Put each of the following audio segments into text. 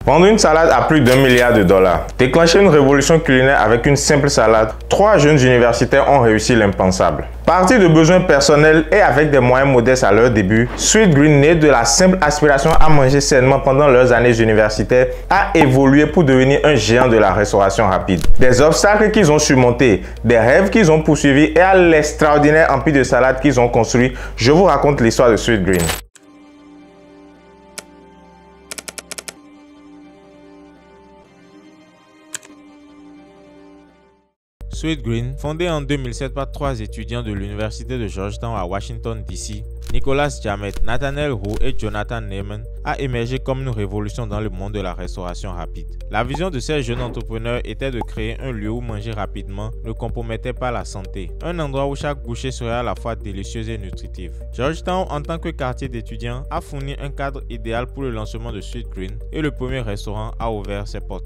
Vendre une salade à plus d'1 milliard de dollars. Déclencher une révolution culinaire avec une simple salade. 3 jeunes universitaires ont réussi l'impensable. Partis de besoins personnels et avec des moyens modestes à leur début, Sweetgreen, né de la simple aspiration à manger sainement pendant leurs années universitaires, a évolué pour devenir un géant de la restauration rapide. Des obstacles qu'ils ont surmontés, des rêves qu'ils ont poursuivis et à l'extraordinaire empire de salade qu'ils ont construit, je vous raconte l'histoire de Sweetgreen. Sweetgreen, fondé en 2007 par 3 étudiants de l'université de Georgetown à Washington, D.C., Nicholas Jamet, Nathaniel Hu et Jonathan Neiman, a émergé comme une révolution dans le monde de la restauration rapide. La vision de ces jeunes entrepreneurs était de créer un lieu où manger rapidement ne compromettait pas la santé, un endroit où chaque bouchée serait à la fois délicieuse et nutritive. Georgetown, en tant que quartier d'étudiants, a fourni un cadre idéal pour le lancement de Sweetgreen et le premier restaurant a ouvert ses portes.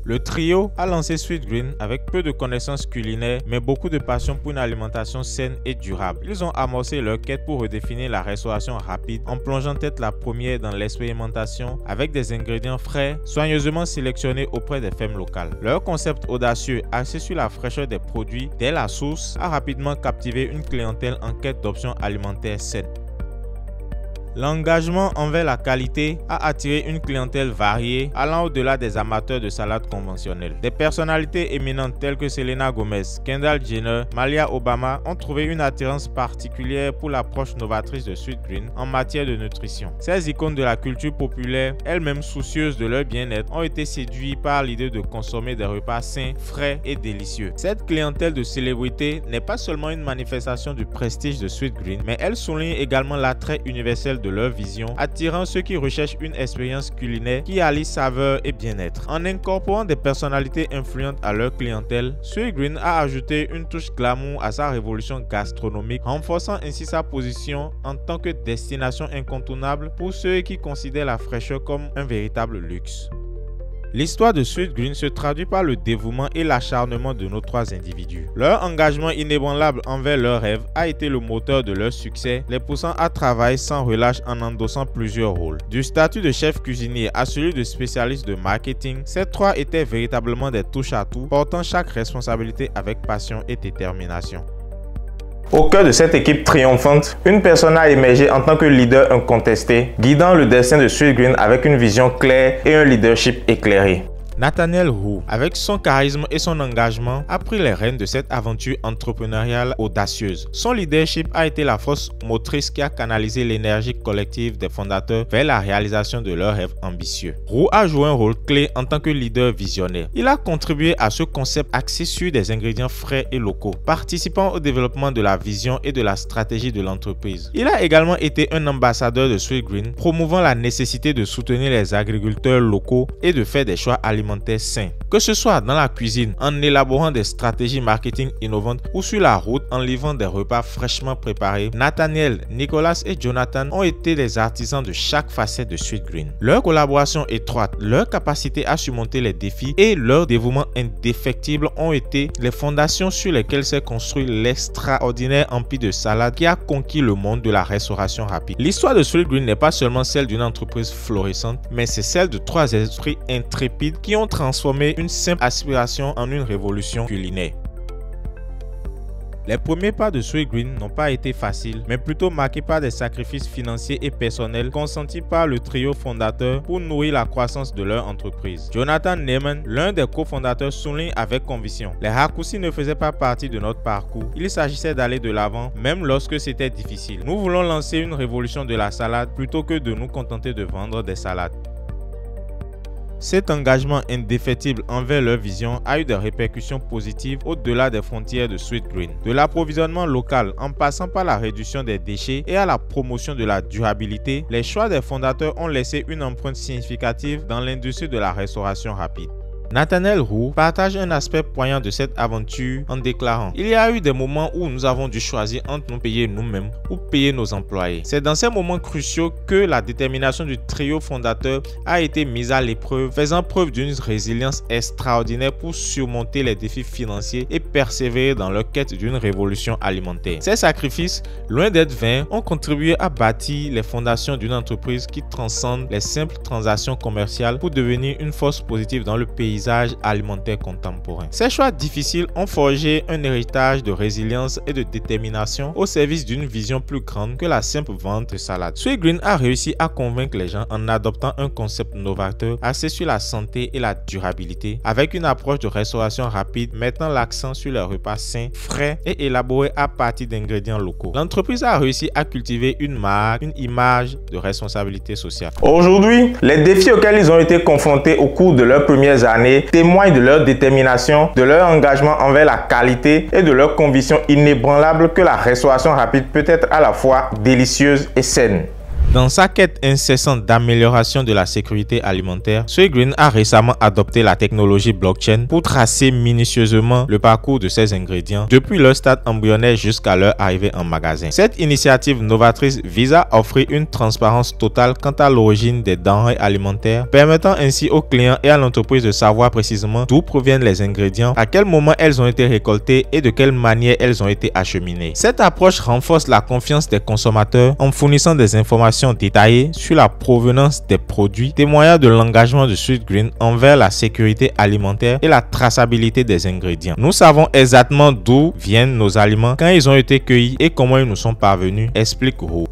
Le trio a lancé Sweetgreen avec peu de connaissances culinaires mais beaucoup de passion pour une alimentation saine et durable. Ils ont amorcé leur quête pour redéfinir la restauration rapide en plongeant tête la première dans l'expérimentation avec des ingrédients frais, soigneusement sélectionnés auprès des fermes locales. Leur concept audacieux axé sur la fraîcheur des produits dès la source a rapidement captivé une clientèle en quête d'options alimentaires saines. L'engagement envers la qualité a attiré une clientèle variée allant au-delà des amateurs de salade conventionnelle. Des personnalités éminentes telles que Selena Gomez, Kendall Jenner, Malia Obama ont trouvé une attirance particulière pour l'approche novatrice de Sweetgreen en matière de nutrition. Ces icônes de la culture populaire, elles-mêmes soucieuses de leur bien-être, ont été séduits par l'idée de consommer des repas sains, frais et délicieux. Cette clientèle de célébrités n'est pas seulement une manifestation du prestige de Sweetgreen, mais elle souligne également l'attrait universel de leur vision, attirant ceux qui recherchent une expérience culinaire qui allie saveur et bien-être. En incorporant des personnalités influentes à leur clientèle, Sweetgreen a ajouté une touche glamour à sa révolution gastronomique, renforçant ainsi sa position en tant que destination incontournable pour ceux qui considèrent la fraîcheur comme un véritable luxe. L'histoire de Sweetgreen se traduit par le dévouement et l'acharnement de nos 3 individus. Leur engagement inébranlable envers leurs rêves a été le moteur de leur succès, les poussant à travailler sans relâche en endossant plusieurs rôles. Du statut de chef cuisinier à celui de spécialiste de marketing, ces 3 étaient véritablement des touche-à-tout, portant chaque responsabilité avec passion et détermination. Au cœur de cette équipe triomphante, une personne a émergé en tant que leader incontesté, guidant le destin de Sweetgreen avec une vision claire et un leadership éclairé. Nathaniel Hu, avec son charisme et son engagement, a pris les rênes de cette aventure entrepreneuriale audacieuse. Son leadership a été la force motrice qui a canalisé l'énergie collective des fondateurs vers la réalisation de leurs rêves ambitieux. Hu a joué un rôle clé en tant que leader visionnaire. Il a contribué à ce concept axé sur des ingrédients frais et locaux, participant au développement de la vision et de la stratégie de l'entreprise. Il a également été un ambassadeur de Sweetgreen, promouvant la nécessité de soutenir les agriculteurs locaux et de faire des choix alimentaires sains. Que ce soit dans la cuisine, en élaborant des stratégies marketing innovantes ou sur la route en livrant des repas fraîchement préparés, Nathaniel, Nicholas et Jonathan ont été les artisans de chaque facette de Sweetgreen. Leur collaboration étroite, leur capacité à surmonter les défis et leur dévouement indéfectible ont été les fondations sur lesquelles s'est construit l'extraordinaire empire de salade qui a conquis le monde de la restauration rapide. L'histoire de Sweetgreen n'est pas seulement celle d'une entreprise florissante, mais c'est celle de 3 esprits intrépides qui ont transformé une simple aspiration en une révolution culinaire. Les premiers pas de Sweetgreen n'ont pas été faciles, mais plutôt marqués par des sacrifices financiers et personnels consentis par le trio fondateur pour nourrir la croissance de leur entreprise. Jonathan Neiman, l'un des cofondateurs, souligne avec conviction: les raccourcis ne faisaient pas partie de notre parcours. Il s'agissait d'aller de l'avant, même lorsque c'était difficile. Nous voulons lancer une révolution de la salade plutôt que de nous contenter de vendre des salades. Cet engagement indéfectible envers leur vision a eu des répercussions positives au-delà des frontières de Sweetgreen. De l'approvisionnement local en passant par la réduction des déchets et à la promotion de la durabilité, les choix des fondateurs ont laissé une empreinte significative dans l'industrie de la restauration rapide. Nathaniel Roux partage un aspect poignant de cette aventure en déclarant: il y a eu des moments où nous avons dû choisir entre nous payer nous-mêmes ou payer nos employés. C'est dans ces moments cruciaux que la détermination du trio fondateur a été mise à l'épreuve, faisant preuve d'une résilience extraordinaire pour surmonter les défis financiers et persévérer dans leur quête d'une révolution alimentaire. Ces sacrifices, loin d'être vains, ont contribué à bâtir les fondations d'une entreprise qui transcende les simples transactions commerciales pour devenir une force positive dans le paysage alimentaire contemporain. Ces choix difficiles ont forgé un héritage de résilience et de détermination au service d'une vision plus grande que la simple vente de salade. Sweetgreen a réussi à convaincre les gens en adoptant un concept novateur axé sur la santé et la durabilité, avec une approche de restauration rapide mettant l'accent sur les repas sains, frais et élaborés à partir d'ingrédients locaux. L'entreprise a réussi à cultiver une marque, une image de responsabilité sociale. Aujourd'hui, les défis auxquels ils ont été confrontés au cours de leurs premières années témoignent de leur détermination, de leur engagement envers la qualité et de leur conviction inébranlable que la restauration rapide peut être à la fois délicieuse et saine. Dans sa quête incessante d'amélioration de la sécurité alimentaire, Sweetgreen a récemment adopté la technologie blockchain pour tracer minutieusement le parcours de ses ingrédients depuis leur stade embryonnaire jusqu'à leur arrivée en magasin. Cette initiative novatrice vise à offrir une transparence totale quant à l'origine des denrées alimentaires, permettant ainsi aux clients et à l'entreprise de savoir précisément d'où proviennent les ingrédients, à quel moment elles ont été récoltées et de quelle manière elles ont été acheminées. Cette approche renforce la confiance des consommateurs en fournissant des informations détaillées sur la provenance des produits, témoignant de l'engagement de Sweetgreen envers la sécurité alimentaire et la traçabilité des ingrédients. Nous savons exactement d'où viennent nos aliments, quand ils ont été cueillis et comment ils nous sont parvenus, explique Roux.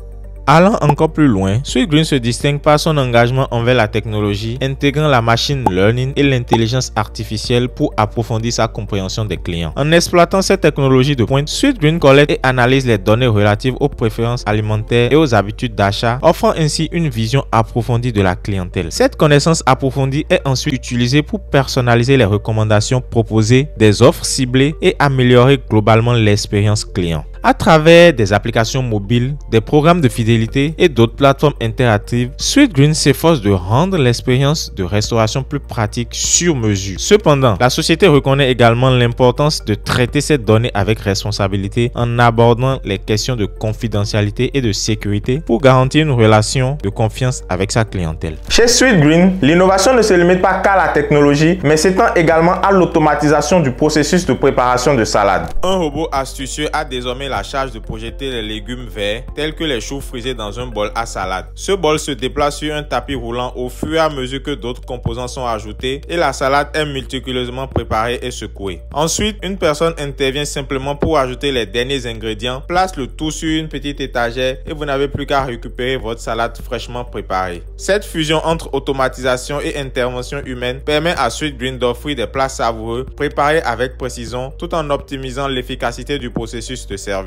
Allant encore plus loin, Sweetgreen se distingue par son engagement envers la technologie, intégrant la machine learning et l'intelligence artificielle pour approfondir sa compréhension des clients. En exploitant cette technologie de pointe, Sweetgreen collecte et analyse les données relatives aux préférences alimentaires et aux habitudes d'achat, offrant ainsi une vision approfondie de la clientèle. Cette connaissance approfondie est ensuite utilisée pour personnaliser les recommandations proposées, des offres ciblées et améliorer globalement l'expérience client. À travers des applications mobiles, des programmes de fidélité et d'autres plateformes interactives, Sweetgreen s'efforce de rendre l'expérience de restauration plus pratique sur mesure. Cependant, la société reconnaît également l'importance de traiter ces données avec responsabilité en abordant les questions de confidentialité et de sécurité pour garantir une relation de confiance avec sa clientèle. Chez Sweetgreen, l'innovation ne se limite pas qu'à la technologie, mais s'étend également à l'automatisation du processus de préparation de salade. Un robot astucieux a désormais la charge de projeter les légumes verts tels que les choux frisés dans un bol à salade. Ce bol se déplace sur un tapis roulant au fur et à mesure que d'autres composants sont ajoutés et la salade est méticuleusement préparée et secouée. Ensuite, une personne intervient simplement pour ajouter les derniers ingrédients, place le tout sur une petite étagère et vous n'avez plus qu'à récupérer votre salade fraîchement préparée. Cette fusion entre automatisation et intervention humaine permet à Sweetgreen d'offrir des plats savoureux préparés avec précision tout en optimisant l'efficacité du processus de service.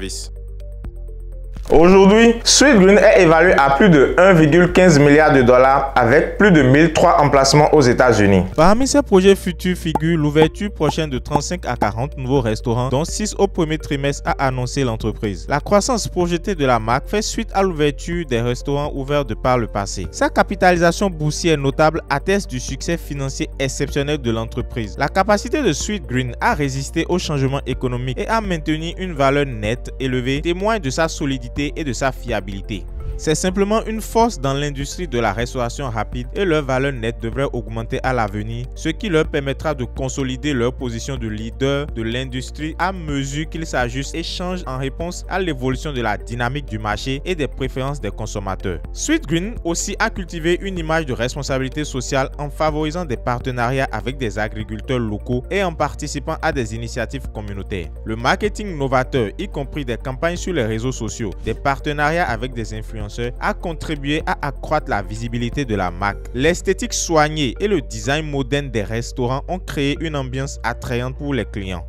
Aujourd'hui, Sweetgreen est évalué à plus de 1,15 milliard de dollars avec plus de 1003 emplacements aux États-Unis. Parmi ces projets futurs figure l'ouverture prochaine de 35 à 40 nouveaux restaurants, dont 6 au premier trimestre, a annoncé l'entreprise. La croissance projetée de la marque fait suite à l'ouverture des restaurants ouverts de par le passé. Sa capitalisation boursière notable atteste du succès financier exceptionnel de l'entreprise. La capacité de Sweetgreen à résister aux changements économiques et à maintenir une valeur nette élevée témoigne de sa solidité et de sa fiabilité. C'est simplement une force dans l'industrie de la restauration rapide et leur valeur nette devrait augmenter à l'avenir, ce qui leur permettra de consolider leur position de leader de l'industrie à mesure qu'ils s'ajustent et changent en réponse à l'évolution de la dynamique du marché et des préférences des consommateurs. Sweetgreen aussi a cultivé une image de responsabilité sociale en favorisant des partenariats avec des agriculteurs locaux et en participant à des initiatives communautaires. Le marketing novateur, y compris des campagnes sur les réseaux sociaux, des partenariats avec des influenceurs, a contribué à accroître la visibilité de la marque. L'esthétique soignée et le design moderne des restaurants ont créé une ambiance attrayante pour les clients.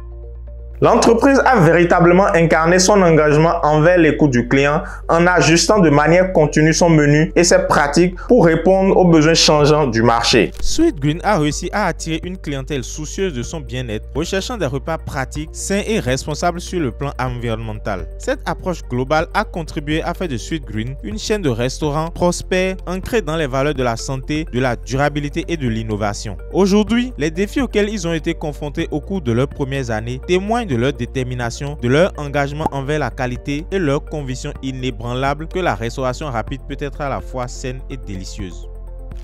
L'entreprise a véritablement incarné son engagement envers l'écoute du client en ajustant de manière continue son menu et ses pratiques pour répondre aux besoins changeants du marché. Sweetgreen a réussi à attirer une clientèle soucieuse de son bien-être, recherchant des repas pratiques, sains et responsables sur le plan environnemental. Cette approche globale a contribué à faire de Sweetgreen une chaîne de restaurants prospère, ancrée dans les valeurs de la santé, de la durabilité et de l'innovation. Aujourd'hui, les défis auxquels ils ont été confrontés au cours de leurs premières années témoignent de leur détermination, de leur engagement envers la qualité et leur conviction inébranlable que la restauration rapide peut être à la fois saine et délicieuse.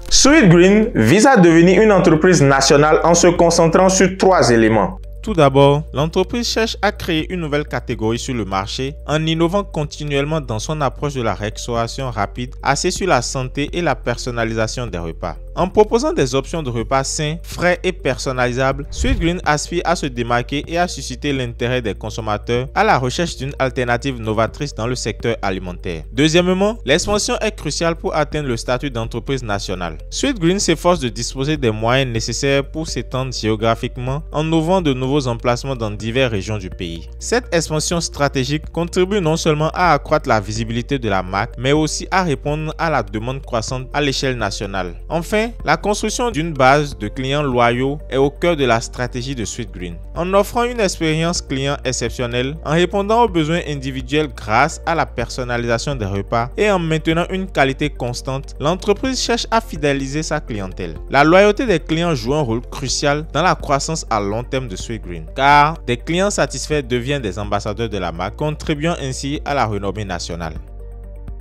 Sweetgreen vise à devenir une entreprise nationale en se concentrant sur 3 éléments. Tout d'abord, l'entreprise cherche à créer une nouvelle catégorie sur le marché en innovant continuellement dans son approche de la restauration rapide axée sur la santé et la personnalisation des repas. En proposant des options de repas sains, frais et personnalisables, Sweetgreen aspire à se démarquer et à susciter l'intérêt des consommateurs à la recherche d'une alternative novatrice dans le secteur alimentaire. Deuxièmement, l'expansion est cruciale pour atteindre le statut d'entreprise nationale. Sweetgreen s'efforce de disposer des moyens nécessaires pour s'étendre géographiquement en ouvrant de nouveaux emplacements dans diverses régions du pays. Cette expansion stratégique contribue non seulement à accroître la visibilité de la marque, mais aussi à répondre à la demande croissante à l'échelle nationale. Enfin, la construction d'une base de clients loyaux est au cœur de la stratégie de Sweetgreen. En offrant une expérience client exceptionnelle, en répondant aux besoins individuels grâce à la personnalisation des repas et en maintenant une qualité constante, l'entreprise cherche à fidéliser sa clientèle. La loyauté des clients joue un rôle crucial dans la croissance à long terme de Sweetgreen, car des clients satisfaits deviennent des ambassadeurs de la marque, contribuant ainsi à la renommée nationale.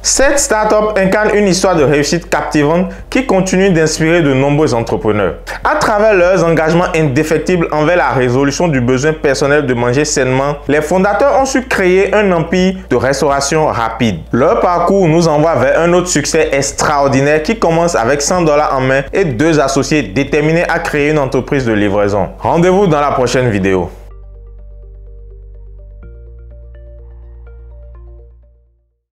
Cette start-up incarne une histoire de réussite captivante qui continue d'inspirer de nombreux entrepreneurs. À travers leurs engagements indéfectibles envers la résolution du besoin personnel de manger sainement, les fondateurs ont su créer un empire de restauration rapide. Leur parcours nous envoie vers un autre succès extraordinaire qui commence avec $100 en main et 2 associés déterminés à créer une entreprise de livraison. Rendez-vous dans la prochaine vidéo.